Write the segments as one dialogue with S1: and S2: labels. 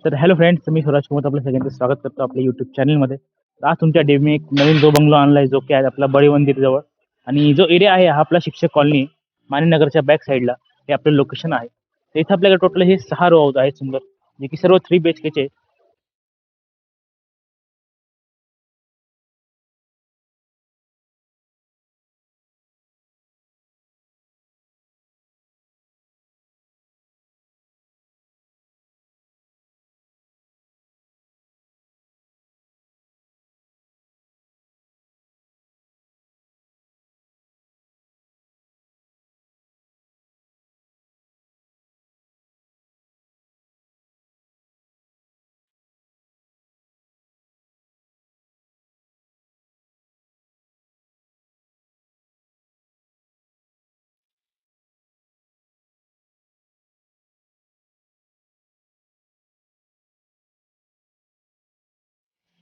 S1: तर hello friends, मी स्वराज कुमार आपल्या सगळ्यांचं स्वागत करतो आपल्या यूट्यूब चॅनलमध्ये. तर आज तुमच्या डेमी एक नवीन जो बंगलो आणलाय जो की आहे आपला बळी मंदिर जवळ. आणि जो एरिया आहे हा आपला शिक्षक कॉलनी माणीनगरच्या बॅक साईडला हे आपलं लोकेशन आहे. तर इथं आपल्याकडे टोटल हे 6 रो हाऊस आहेत सुंदर, जे की सर्व 3 BHKचे.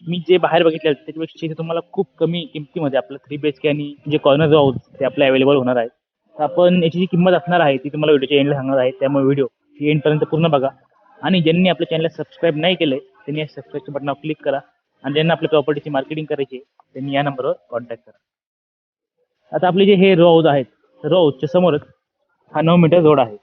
S1: मी जे बाहेर बघितले त्याच्यापेक्षा इथे तुम्हाला खूप कमी किमतीमध्ये आपलं 3 BHK आणि जे कॉर्नर जो हाऊस ते आपलं अवेलेबल होणार आहे. तर आपण याची जी किंमत असणार आहे ती तुम्हाला व्हिडिओच्या एंडला सांगणार आहे. त्यामुळे व्हिडिओ एंडपर्यंत पूर्ण बघा. आणि ज्यांनी आपल्या चॅनलला सबस्क्राईब नाही केलंय त्यांनी या सबस्क्राईबच्या बटनावर क्लिक करा. आणि ज्यांना आपल्या प्रॉपर्टीची मार्केटिंग करायची आहे त्यांनी या नंबरवर कॉन्टॅक्ट करा. आता आपले जे हे रो हाऊस आहेत, रो हाऊसच्या समोरच हा 9 मीटर रोड आहे.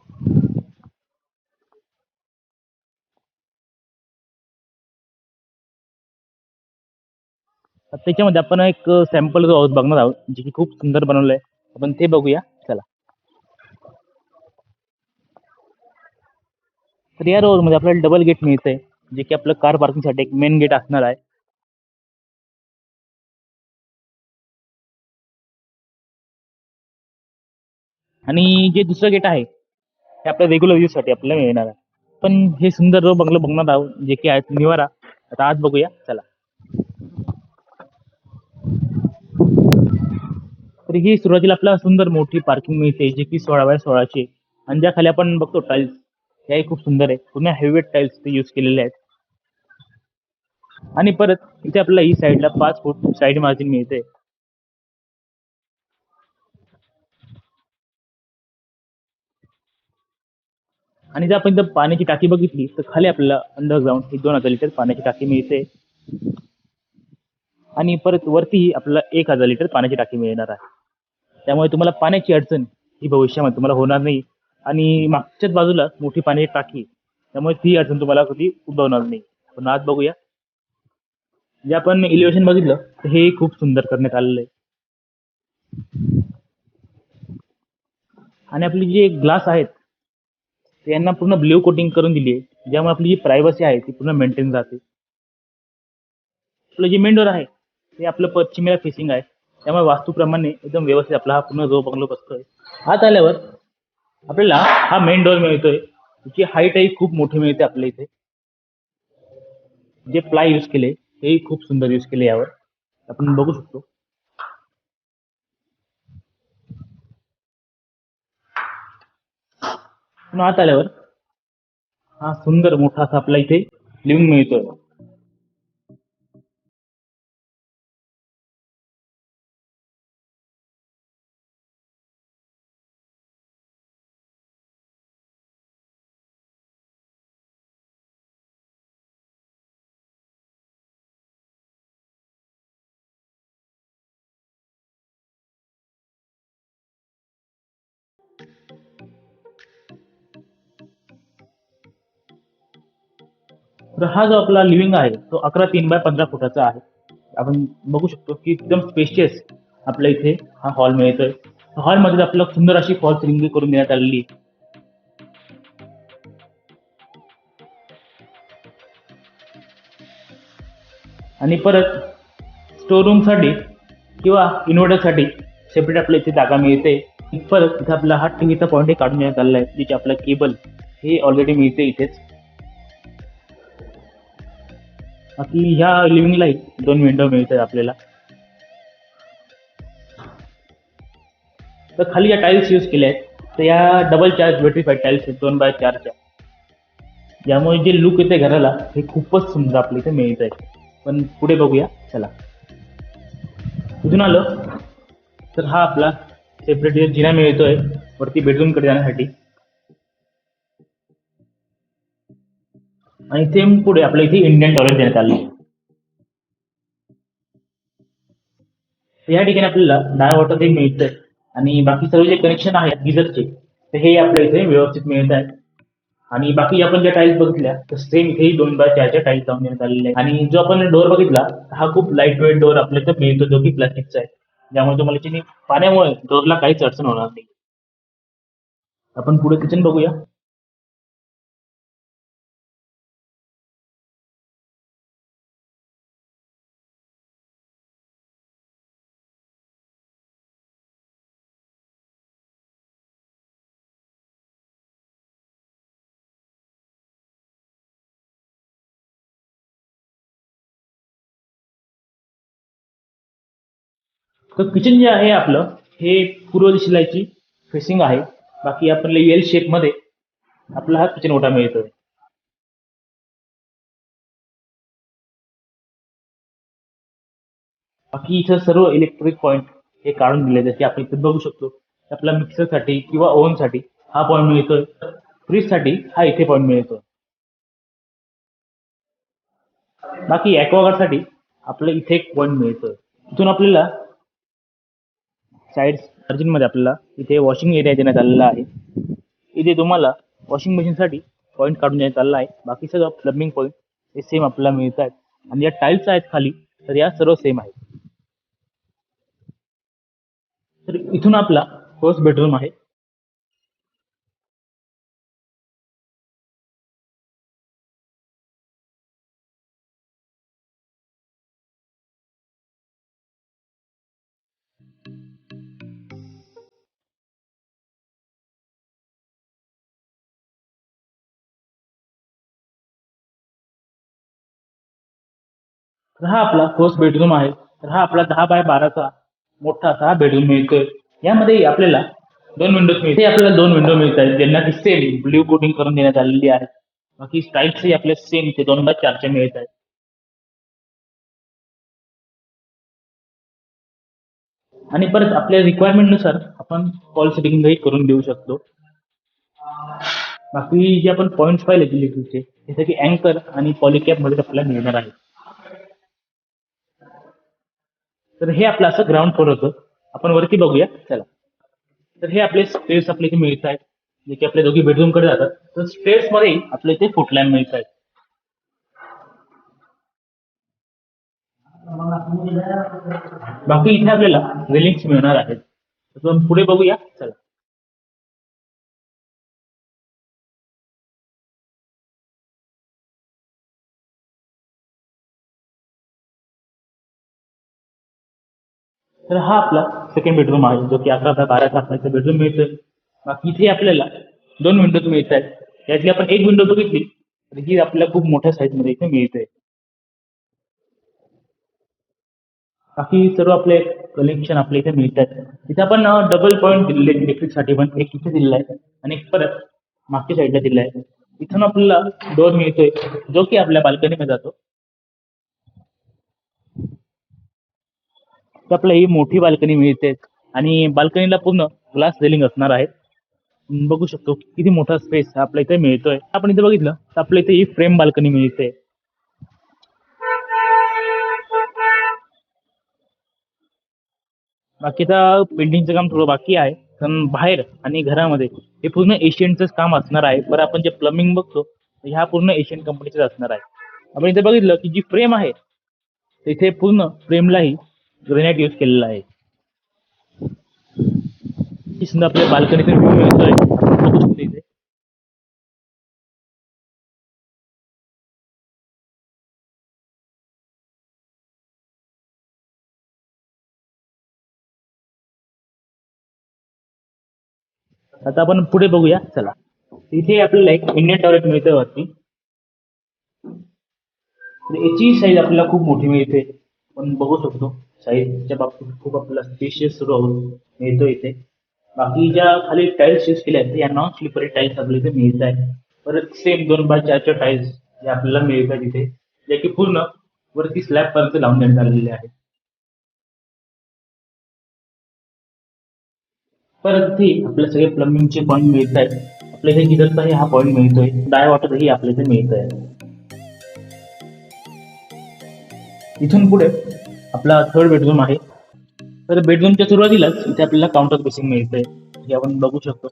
S1: तर त्याच्यामध्ये आपण एक सॅम्पल जो हाऊस बघणार आहोत, जे की खूप सुंदर बनवलं आहे. आपण ते बघूया, चला. तर या रोडमध्ये आपल्याला डबल गेट मिळतंय, जे की आपलं कार पार्किंगसाठी एक मेन गेट असणार आहे. आणि जे दुसरं गेट आहे ते आपल्या रेग्युलर यूजसाठी आपल्याला मिळणार आहे. पण हे सुंदर रो बंगलो बघणार आहोत, जे की आहेत निवारा. आता आज बघूया, चला. तर ही सुरुवातीला आपल्याला सुंदर मोठी पार्किंग मिळते, जे की 16 बाय 16ची. आणि ज्या खाली आपण बघतो टाईल्स, त्याही खूप सुंदर आहे. पूर्ण हेवीवेट टाईल्स ते यूज केलेले आहेत. आणि परत इथे आपल्याला ई साईडला 5 फूट साईड मार्जिन मिळते. आणि जर आपण इथं पाण्याची टाकी बघितली तर खाली आपल्याला अंडरग्राऊंड ही 2000 लिटर पाण्याची टाकी मिळते. आणि परत वरती आपल्याला 1000 लिटर पाण्याची टाकी मिळणार आहे. त्यामुळे तुम्हाला पाण्याची अडचण ही भविष्यामध्ये तुम्हाला होणार नाही. आणि मागच्याच बाजूला मोठी पाण्याची टाकी आहे. त्यामुळे ती अडचण तुम्हाला कधी उद्भवणार नाही. पण आज बघूया, जे आपण इलिव्हेशन बघितलं तर हे खूप सुंदर करण्यात आलेलं आहे. आणि आपली जे ग्लास आहेत ते यांना पूर्ण ब्ल्यू कोटिंग करून दिली आहे, ज्यामुळे आपली जी प्रायव्हसी आहे ती पूर्ण मेंटेन राहते. आपलं जे मेन डोर आहे ते आपलं पश्चिमेला फेसिंग आहे. त्यामुळे वास्तूप्रमाणे एकदम व्यवस्थित आपला हा पूर्ण जो बंगलो बसतोय. आत आल्यावर आपल्याला हा मेन डोर मिळतोय. त्याची हाईटही खूप मोठी मिळते आपल्या इथे. जे प्लाय यूज केले तेही खूप सुंदर यूज केले यावर, आपण बघू शकतो. पण आत आल्यावर हा सुंदर मोठा असा आपला इथे लिव्हिंग मिळतोय. तर हा जो आपला लिव्हिंग आहे तो 11 3 बाय 15 फुटाचा आहे. आपण बघू शकतो की एकदम स्पेशियस आपल्या इथे हा हॉल मिळतोय. हॉलमध्ये आपल्याला सुंदर अशी फॉल सिलिंग करून देण्यात आलेली आहे. आणि परत स्टोर रूमसाठी किंवा इन्व्हर्टरसाठी सेपरेट आपल्या इथे जागा मिळते. परत इथे आपला हा टीव्हीचा पॉईंट काढून देण्यात आलेला आहे, जिथे आपला केबल हे ऑलरेडी मिळते इथेच. बाकी ह्या लिव्हिंगला 2 विंडो मिळतात आपल्याला. तर खाली या टाईल्स यूज केल्या आहेत तर या डबल चार्ज वेट्रीफाईड टाईल्स आहेत 2 बाय 4च्या. यामुळे जे लुक येते घराला हे खूपच सुंदर आपल्या इथे मिळत आहे. पण पुढे बघूया, चला. इथून आलं तर हा आपला सेपरेट जिना मिळतोय वरती बेडरूमकडे जाण्यासाठी. आणि इथे पुढे आपल्या इथे इंडियन टॉयलेट देण्यात आले आहे. या ठिकाणी आपल्याला डाय वॉटर हे मिळतंय आणि बाकी सर्व जे कनेक्शन आहेत गिझरचे तर हे आपल्या इथे व्यवस्थित मिळत आहेत. आणि बाकी आपण ज्या टाईल्स बघितल्या तर सेम इथेही 2x4च्या टाईल्स लावून देण्यात आलेले आहे. आणि जो आपण डोअर बघितला हा खूप लाईट वेट डोअर आपल्याला इथे मिळतो जो की प्लास्टिकचा आहे. ज्यामुळे तुम्हाला याच्याने पाण्यामुळे डोअरला काहीच अडचण होणार नाही. आपण पुढे किचन बघूया. तर किचन जे आहे आपलं हे पूर्व दिशेला याची फेसिंग आहे. बाकी आपल्याला एल शेप मध्ये आपला हा किचन ओटा मिळतोय. बाकी इथं सर्व इलेक्ट्रिक पॉइंट हे काढून दिले जसे आपण इथे बघू शकतो. आपला मिक्सरसाठी किंवा ओव्हनसाठी हा पॉइंट मिळतोय. फ्रीजसाठी हा इथे पॉइंट मिळतोय. बाकी ॲक्वागार्डसाठी आपल्याला इथे एक पॉइंट मिळतोय. इथून आपल्याला साईड मार्जिनमध्ये आपल्याला इथे वॉशिंग एरिया देण्यात आलेला आहे. इथे तुम्हाला वॉशिंग मशीनसाठी पॉईंट काढून देण्यात आलेला आहे. बाकी सगळं प्लंबिंग पॉईंट हे सेम आपल्याला मिळत आहेत. आणि या टाईल्स आहेत खाली तर या सर्व सेम आहेत. तर इथून आपला फर्स्ट बेडरूम आहे. तर हा आपला फर्स्ट बेडरूम आहे. तर हा आपला 10 बाय 12चा मोठा असा हा बेडरूम मिळतोय. यामध्ये आपल्याला दोन विंडोज मिळते. आपल्याला दोन विंडो मिळत आहेत ज्यांना की सेम ब्ल्यू कोटिंग करून देण्यात आलेली आहे. बाकी स्टाईल्सही आपल्या सेम इथे 2x4च्या मिळत आहेत. आणि परत आपल्या रिक्वायरमेंट नुसार आपण फॉल सेटिंगही करून देऊ शकतो. बाकी जे आपण पॉईंट्स पाहिले इलेक्ट्रिकचे जसे की अँकर आणि पॉलिकॅप मध्ये आपल्याला मिळणार आहे. तर हे आपलं असं ग्राउंड फ्लोर होतं. आपण वरती बघूया चला. तर हे आपले स्टेअर्स आपल्या इथे मिळत आहेत जे की आपल्या दोघी बेडरूम कडे जातात. तर स्टेअर्स मध्ये आपल्या इथे फुट लॅम्प मिळत आहेत. बाकी इथे आपल्याला रेलिंग्स मिळणार आहेत. तर आपण पुढे बघूया चला. तर हा आपला सेकंड बेडरूम आहे जो की 11 बाय 12चा आपल्याला बेडरूम मिळतोय. बाकी इथे आपल्याला दोन विंडोज मिळत आहेत. त्यातली आपण एक विंडो बघितली तर ही आपल्याला खूप मोठ्या साईज मध्ये इथे मिळते. बाकी सर्व आपले कलेक्शन आपल्या इथे मिळतात. इथे आपण डबल पॉईंट दिलेले इलेक्ट्रिकसाठी पण एक इथे दिलेला आहे आणि एक परत मागच्या साईडला दिला आहे. इथून आपल्याला डोअर मिळतोय जो की आपल्या बाल्कनीमध्ये जातो. तर आपल्याला ही मोठी बाल्कनी मिळते आणि बाल्कनीला पूर्ण ग्लास रेलिंग असणार आहे. बघू शकतो किती मोठा स्पेस आपल्या इथे मिळतोय. आपण इथे बघितलं तर आपल्या इथे ही फ्रेम बाल्कनी मिळते. बाकीचा पेंटिंगचं काम थोडं बाकी आहे. पण बाहेर आणि घरामध्ये हे पूर्ण एशियनचंच काम असणार आहे. बरं आपण जे प्लंबिंग बघतो तर ह्या पूर्ण एशियन कंपनीचेच असणार आहे. आपण इथे बघितलं की जी फ्रेम आहे तिथे पूर्ण फ्रेमलाही ग्रेनाइट यूज केलेला आहे. ही सुद्धा आपल्या बाल्कनीतून व्ह्यू मिळतोय. आपण बघू शकतो इथे. आता आपण पुढे बघूया चला. इथे आपल्याला एक इंडियन टॉयलेट मिळतोय वरती. तर याची साईज आपल्याला खूप मोठी मिळते. आपण बघू शकतो साईजच्या बाबतीत खूप आपल्याला स्पेशियस मिळतो इथे. बाकी ज्या खाली टाईल्स यूज केल्या आहेत या नॉन स्लिपरी टाईल्स आपल्याला इथे मिळत आहेत. परत सेम 2x4च्या टाईल्स जे आपल्याला मिळतात इथे जे की पूर्ण वरती स्लॅब पर्यंत लावून देण्यात आलेले आहे. परत इथे आपल्याला सगळे प्लंबिंगचे पॉईंट मिळत आहेत. आपल्या इथे गिझरचाही हा पॉईंट मिळतोय. डाय वॉटरही आपल्या इथे मिळत आहे. इथून पुढे आपला थर्ड बेडरूम आहे. तर बेडरूमच्या सुरुवातीलाच इथे आपल्याला काउंटर बेसिंग मिळतंय, हे आपण बघू शकतो.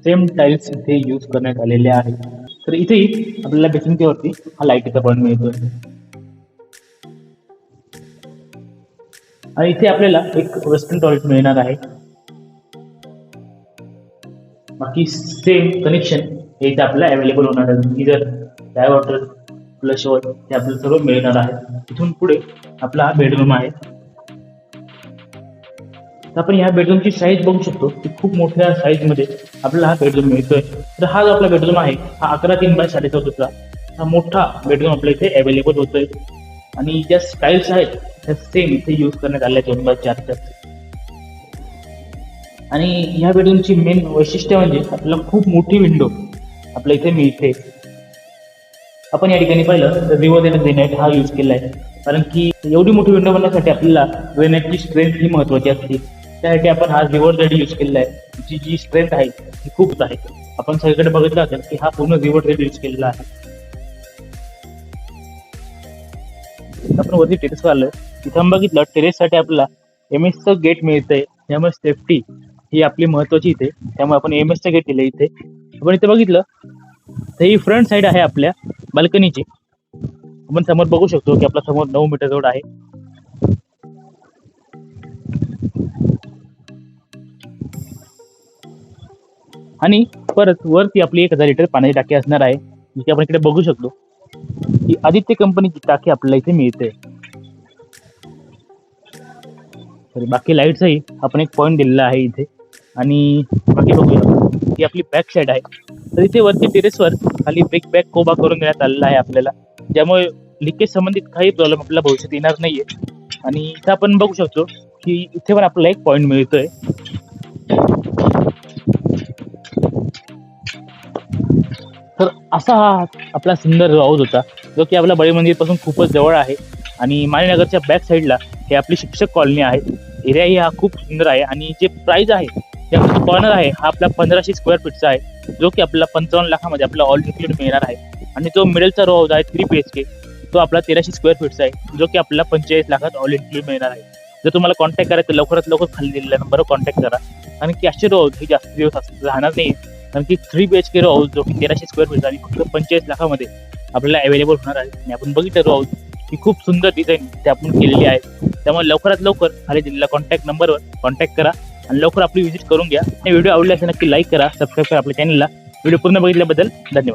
S1: सेम टाईल्स इथे यूज करण्यात आलेले आहेत. तर इथेही आपल्याला बेसिंगच्या वरती हा लाईटीचा पॉईंट मिळतोय. आणि इथे आपल्याला एक वेस्टर्न टॉयलेट मिळणार आहे. बाकी सेम कनेक्शन हे इथे आपल्याला अवेलेबल होणार आहे. इधर डाय वॉटर फ्लश वर हे आपल्याला सर्व मिळणार आहे. इथून पुढे आपला हा बेडरूम आहे. तर आपण ह्या बेडरूमची साईज बघू शकतो की खूप मोठ्या साईज मध्ये आपल्याला हा बेडरूम मिळतोय. तर हा जो आपला बेडरूम आहे हा 11 3 बाय 14.5चा हा मोठा बेडरूम आपल्या इथे अवेलेबल होतोय. आणि ज्या स्टाईल्स आहेत त्या सेम इथे यूज करण्यात आल्या 2x4च्या. आणि ह्या बेडरूमची मेन वैशिष्ट्य म्हणजे आपल्याला खूप मोठी विंडो आपल्या इथे मिळते. आपण या ठिकाणी पाहिलं तर रिवर्स ग्रेनाइट हा यूज केला आहे, कारण की एवढी मोठी विंडो बनवण्यासाठी आपल्याला ग्रेनाइटची स्ट्रेंथ ही महत्वाची असते. त्यासाठी आपण हा रिवर्स यूज केलेला आहे. जी स्ट्रेंथ आहे ती खूप आहे. आपण सगळीकडे बघितलं असेल की हा पूर्ण रिवर्स यूज केलेला आहे. आपण वरती टेरेसवर आलोय. तिथं बघितलं टेरेससाठी आपल्याला एमएसचं गेट मिळतंय. त्यामुळे सेफ्टी ही आपली महत्वाची इथे, त्यामुळे आपण एमएसचं गेट दिलं इथे. आपण इथे बघितलं तर ही फ्रंट साईड आहे आपल्या बाल्कनीची. आपण समोर बघू शकतो की आपला समोर 9 मीटर रोड आहे. आणि परत वरती आपली 1000 लिटर पाण्याची टाकी असणार आहे. जिथे आपण इकडे बघू शकतो की आदित्य कंपनीची टाकी आपल्याला इथे मिळते. तर बाकी लाईट्सही आपण एक पॉईंट दिलेला आहे इथे. आणि बाकी बघूया ही आपली बॅक साईड आहे. तर इथे वरती टेरेसवर खाली ब्रेक बॅक कोबा करून देण्यात आलेला आहे आपल्याला, ज्यामुळे लिकेज संबंधित काही प्रॉब्लेम आपल्याला भविष्यात येणार नाहीये. आणि इथे आपण बघू शकतो की इथे पण आपल्याला एक पॉईंट मिळतोय. तर असा हा आपला सुंदर हाऊस होता, जो की आपल्या बळी मंदिर पासून खूपच जवळ आहे. आणि माळीनगरच्या बॅक साईडला हे आपली शिक्षक कॉलनी आहे. एरियाही हा खूप सुंदर आहे. आणि जे प्राइस आहे त्यामध्ये जो कॉर्नर आहे हा आपला 1500 स्क्वेअर फीटचा आहे, जो की आपल्याला 55 लाखामध्ये आपला ऑल इन्क्लूड मिळणार आहे. आणि जो मिडलचा रो हाऊस आहे 3 BHK तो आपला 1300 स्क्वेअर फीटचा आहे, जो की आपल्याला 45 लाखात ऑल इन्क्लूड मिळणार आहे. जर तुम्हाला कॉन्टॅक्ट करायचं लवकरात लवकर खाली दिलेल्या नंबरवर कॉन्टॅक्ट करा. आणि कॅशचे रो हाऊस हे जास्त दिवस राहणार नाही, कारण की 3 BHK रो हाऊस जो की 1300 स्क्वेअर फीट आणि फक्त 45 लाखामध्ये आपल्याला अवेलेबल होणार आहे. आणि आपण बघितलं रो हाऊस ही खूप सुंदर डिझाईन ते आपण केलेली आहे. त्यामुळे लवकरात लवकर खाली दिलेल्या कॉन्टॅक्ट नंबरवर कॉन्टॅक्ट करा आणि लवकर आपली व्हिजिट करून घ्या. व्हिडिओ आवडला असेल नक्की लाईक करा, सबस्क्राईब करा आपल्या चॅनलला. व्हिडिओ पूर्ण बघितल्याबद्दल धन्यवाद.